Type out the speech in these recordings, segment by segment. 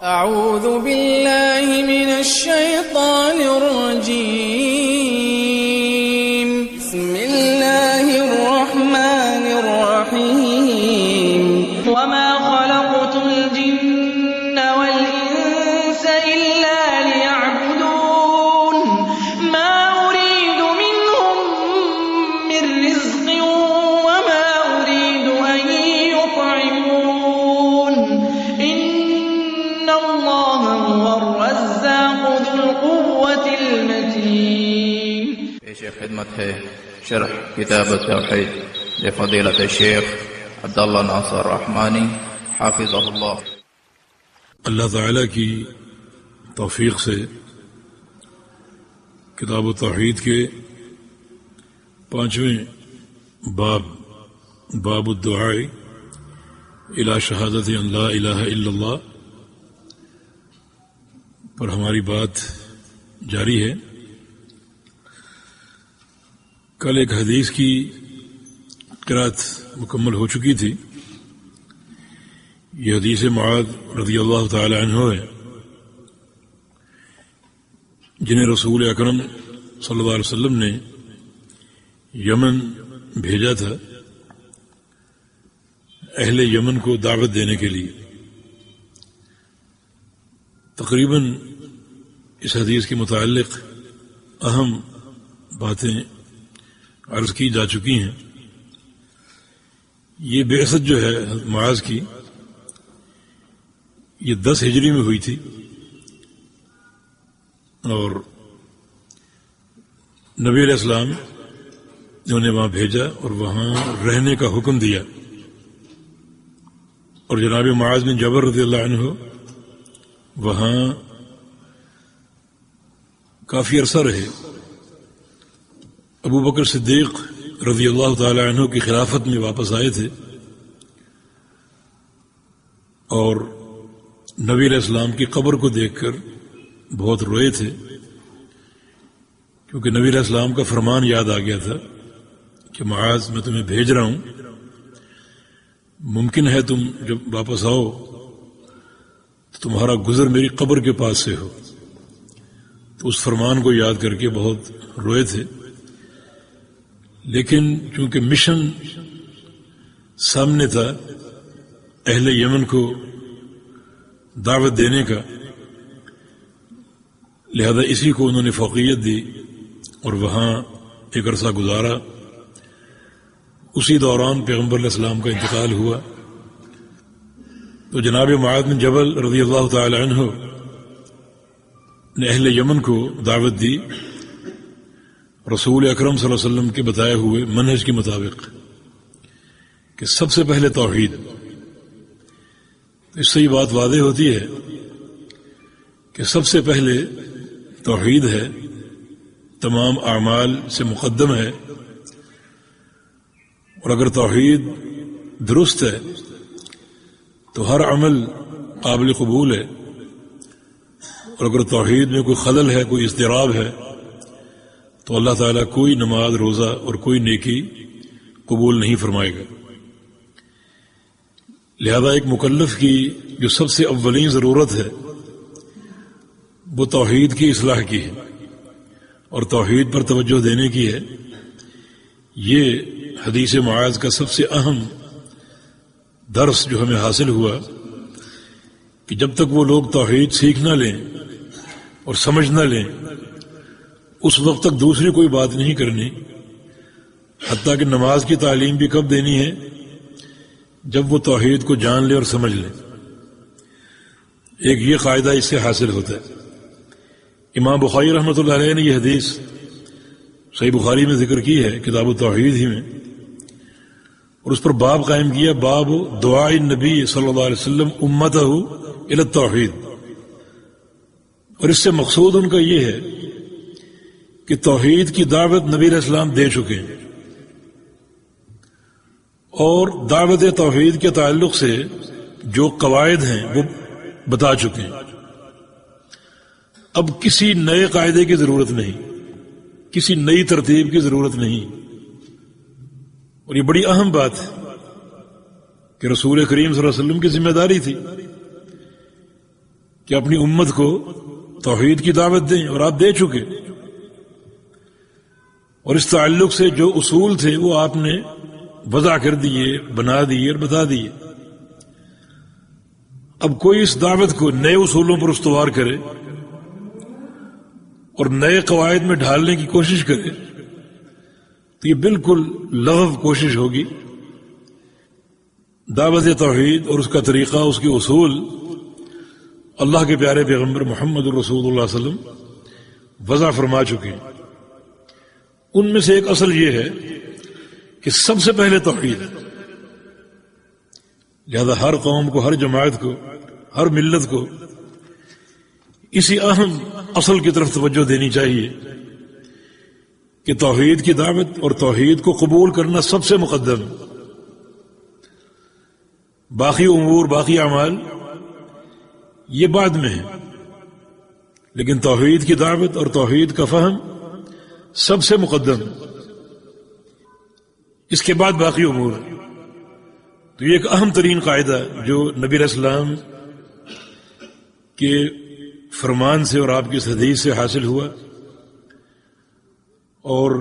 أعوذ بالله من الشيطان الرجيم. بسم الله الرحمن الرحيم. وما خلقت الجن والإنس إلا ليعبدون ما أريد منهم من رزق وما أريد أن يطعمون إن الله هو الرزاق ذو القوة المتين. پیش خدمت ہے شرح کتاب التوحید لفضیلۃ الشیخ عبداللہ ناصر رحمانی حافظہ اللہ. اللہ تعالیٰ کی توفیق سے کتاب التوحید کے 5ویں باب الدعاء الی شہادت ان لا الہ الا اللہ پر ہماری بات جاری ہے. کل ایک حدیث کی قرأت مکمل ہو چکی تھی. یہ حدیث معاذ رضی اللہ تعالی عنہ ہے جنہیں رسول اکرم صلی اللہ علیہ وسلم نے یمن بھیجا تھا اہل یمن کو دعوت دینے کے لیے. تقریباً اس حدیث کے متعلق اہم باتیں عرض کی جا چکی ہیں. یہ بعثت جو ہے معاذ کی یہ 10 ہجری میں ہوئی تھی اور نبی علیہ السلام نے انہیں وہاں بھیجا اور وہاں رہنے کا حکم دیا اور جناب معاذ بن جبل رضی اللہ عنہ وہاں کافی عرصہ رہے. ابو بکر صدیق رضی اللہ تعالی عنہ کی خلافت میں واپس آئے تھے اور نبی علیہ السلام کی قبر کو دیکھ کر بہت روئے تھے کیونکہ نبی علیہ السلام کا فرمان یاد آ گیا تھا کہ معاذ میں تمہیں بھیج رہا ہوں، ممکن ہے تم جب واپس آؤ تو تمہارا گزر میری قبر کے پاس سے ہو. تو اس فرمان کو یاد کر کے بہت روئے تھے. لیکن چونکہ مشن سامنے تھا اہل یمن کو دعوت دینے کا، لہذا اسی کو انہوں نے فوقیت دی اور وہاں ایک عرصہ گزارا. اسی دوران پیغمبر علیہ السلام کا انتقال ہوا تو جناب معاذ بن جبل رضی اللہ تعالی عنہ نے اہل یمن کو دعوت دی رسول اکرم صلی اللہ علیہ وسلم کے بتائے ہوئے منہج کے مطابق کہ سب سے پہلے توحید. اس سے یہ بات واضح ہوتی ہے کہ سب سے پہلے توحید ہے، تمام اعمال سے مقدم ہے. اور اگر توحید درست ہے تو ہر عمل قابل قبول ہے، اور اگر توحید میں کوئی خلل ہے، کوئی اضطراب ہے تو اللہ تعالیٰ کوئی نماز، روزہ اور کوئی نیکی قبول نہیں فرمائے گا. لہذا ایک مکلف کی جو سب سے اولین ضرورت ہے وہ توحید کی اصلاح کی ہے اور توحید پر توجہ دینے کی ہے. یہ حدیث معاذ کا سب سے اہم درس جو ہمیں حاصل ہوا کہ جب تک وہ لوگ توحید سیکھ نہ لیں اور سمجھ نہ لیں اس وقت تک دوسری کوئی بات نہیں کرنی، حتیٰ کہ نماز کی تعلیم بھی کب دینی ہے جب وہ توحید کو جان لے اور سمجھ لے. ایک یہ قاعدہ اس سے حاصل ہوتا ہے. امام بخاری رحمۃ اللہ علیہ نے یہ حدیث صحیح بخاری میں ذکر کی ہے کتاب التوحید ہی میں، اور اس پر باب قائم کیا، باب دعاء النبی صلی اللہ علیہ وسلم امتہ الی التوحید. اور اس سے مقصود ان کا یہ ہے کہ توحید کی دعوت نبی علیہ السلام دے چکے ہیں اور دعوت توحید کے تعلق سے جو قواعد ہیں وہ بتا چکے ہیں. اب کسی نئے قاعدے کی ضرورت نہیں، کسی نئی ترتیب کی ضرورت نہیں. اور یہ بڑی اہم بات ہے کہ رسول کریم صلی اللہ علیہ وسلم کی ذمہ داری تھی کہ اپنی امت کو توحید کی دعوت دیں، اور آپ دے چکے، اور اس تعلق سے جو اصول تھے وہ آپ نے وضع کر دیے، بنا دیے اور بتا دیے۔ اب کوئی اس دعوت کو نئے اصولوں پر استوار کرے اور نئے قواعد میں ڈھالنے کی کوشش کرے تو یہ بالکل لغو کوشش ہوگی۔ دعوت توحید اور اس کا طریقہ، اس کے اصول اللہ کے پیارے پیغمبر محمد الرسول اللہ صلی اللہ علیہ وسلم وضع فرما چکے ہیں۔ ان میں سے ایک اصل یہ ہے کہ سب سے پہلے توحید، لہذا ہر قوم کو، ہر جماعت کو، ہر ملت کو اسی اہم اصل کی طرف توجہ دینی چاہیے کہ توحید کی دعوت اور توحید کو قبول کرنا سب سے مقدم ہے۔ باقی امور، باقی اعمال یہ بعد میں ہے، لیکن توحید کی دعوت اور توحید کا فہم سب سے مقدم ہے، اس کے بعد باقی امور ہے۔ تو یہ ایک اہم ترین قاعدہ جو نبی علیہ السلام کے فرمان سے اور آپ کی اس حدیث سے حاصل ہوا، اور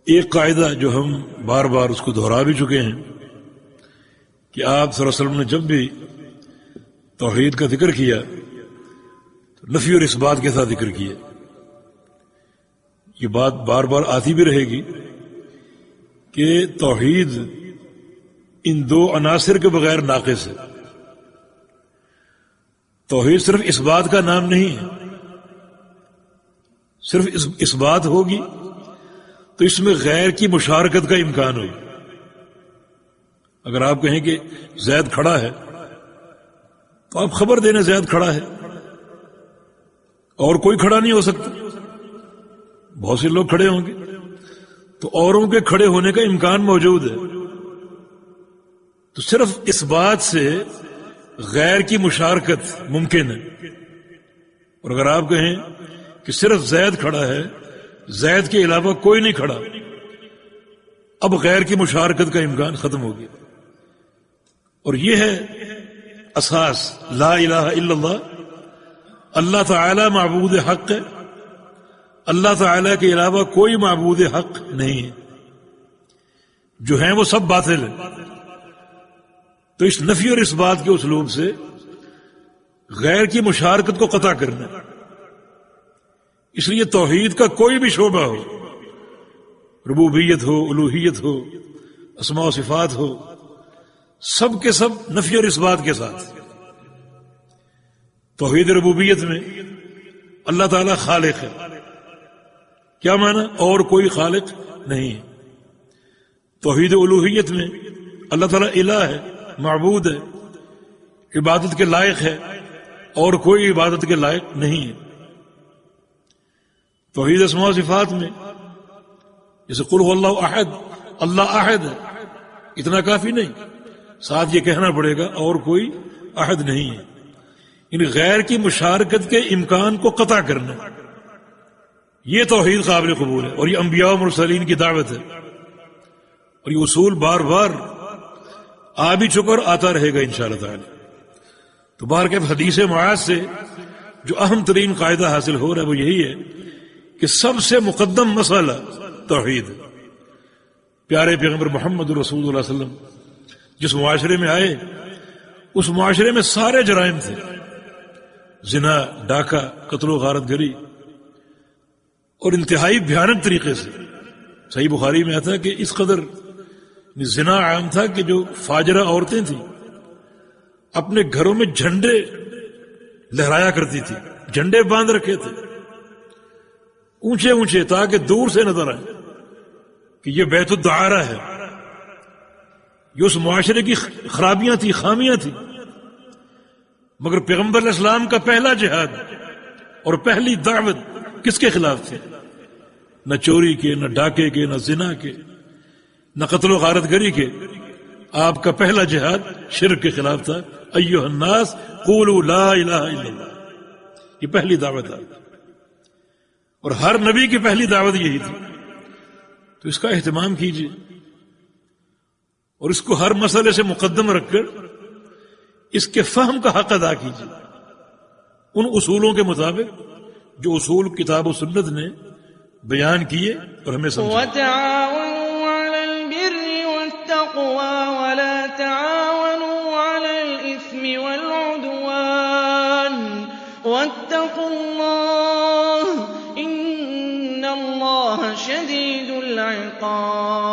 ایک قاعدہ جو ہم بار بار اس کو دہرا بھی چکے ہیں کہ آپ صلی اللہ علیہ وسلم نے جب بھی توحید کا ذکر کیا تو نفی اور اثبات کے ساتھ ذکر کیا۔ یہ بات بار بار آتی بھی رہے گی کہ توحید ان دو عناصر کے بغیر ناقص ہے۔ توحید صرف اثبات کا نام نہیں ہے، صرف اثبات ہوگی تو اس میں غیر کی مشارکت کا امکان ہوگا۔ اگر آپ کہیں کہ زید کھڑا ہے تو آپ خبر دینے زید کھڑا ہے، اور کوئی کھڑا نہیں ہو سکتا، بہت سے لوگ کھڑے ہوں گے تو اوروں کے کھڑے ہونے کا امکان موجود ہے۔ تو صرف اس بات سے غیر کی مشارکت ممکن ہے۔ اور اگر آپ کہیں کہ صرف زید کھڑا ہے، زید کے علاوہ کوئی نہیں کھڑا، اب غیر کی مشارکت کا امکان ختم ہو گیا۔ اور یہ ہے اساس لا الہ الا اللہ، اللہ تعالی معبود حق ہے، اللہ تعالی کے علاوہ کوئی معبود حق نہیں ہے، جو ہیں وہ سب باطل ہیں۔ تو اس نفی اور اس بات کے اسلوب سے غیر کی مشارکت کو قطع کرنا، اس لیے توحید کا کوئی بھی شعبہ ہو، ربوبیت ہو، الوہیت ہو، اسماء و صفات ہو، سب کے سب نفی اور اس بات کے ساتھ۔ توحید ربوبیت میں اللہ تعالی خالق ہے، کیا معنی؟ اور کوئی خالق نہیں ہے۔ توحید الوہیت میں اللہ تعالی الہ ہے، معبود ہے، عبادت کے لائق ہے، اور کوئی عبادت کے لائق نہیں ہے۔ توحید اسماء و صفات میں جیسے قل هو اللہ احد، اللہ احد ہے، اتنا کافی نہیں، ساتھ یہ کہنا پڑے گا اور کوئی احد نہیں ہے۔ ان غیر کی مشارکت کے امکان کو قطع کرنا، یہ توحید قابل قبول ہے، اور یہ انبیاء و مرسلین کی دعوت ہے، اور یہ اصول بار بار آ بھی چکا اور آتا رہے گا انشاءاللہ تعالی۔ تو بہرکیف حدیث معاذ سے جو اہم ترین قاعدہ حاصل ہو رہا ہے وہ یہی ہے کہ سب سے مقدم مسئلہ توحید ہے۔ پیارے پیغمبر محمد رسول اللہ صلی اللہ علیہ وسلم جس معاشرے میں آئے، اس معاشرے میں سارے جرائم تھے، زنا، ڈاکہ، قتل و غارت گری، اور انتہائی بھیانک طریقے سے۔ صحیح بخاری میں آتا ہے کہ اس قدر زنا عام تھا کہ جو فاجرہ عورتیں تھیں اپنے گھروں میں جھنڈے لہرایا کرتی تھی، جھنڈے باندھ رکھے تھے اونچے اونچے، تاکہ دور سے نظر آئے کہ یہ بیت الدعارہ ہے۔ یہ اس معاشرے کی خرابیاں تھی، خامیاں تھی۔ مگر پیغمبر علیہ السلام کا پہلا جہاد اور پہلی دعوت کس کے خلاف تھی؟ نہ چوری کے، نہ ڈاکے کے، نہ زنا کے، نہ قتل و غارت گری کے۔ آپ کا پہلا جہاد شرک کے خلاف تھا، ایھا الناس قولوا لا الہ الا اللہ۔ یہ پہلی دعوت ہے، اور ہر نبی کی پہلی دعوت یہی تھی۔ تو اس کا اہتمام کیجیے، اور اس کو ہر مسئلے سے مقدم رکھ کر اس کے فہم کا حق ادا کیجیے۔ ان اصولوں کے مطابق جو اصول کتاب و سنت نے بیان کیے اور ہمیں سمجھا. وتعاونوا على البر والتقوى ولا تعاونوا على الإثم والعدوان واتقوا الله إن الله شديد العقاب.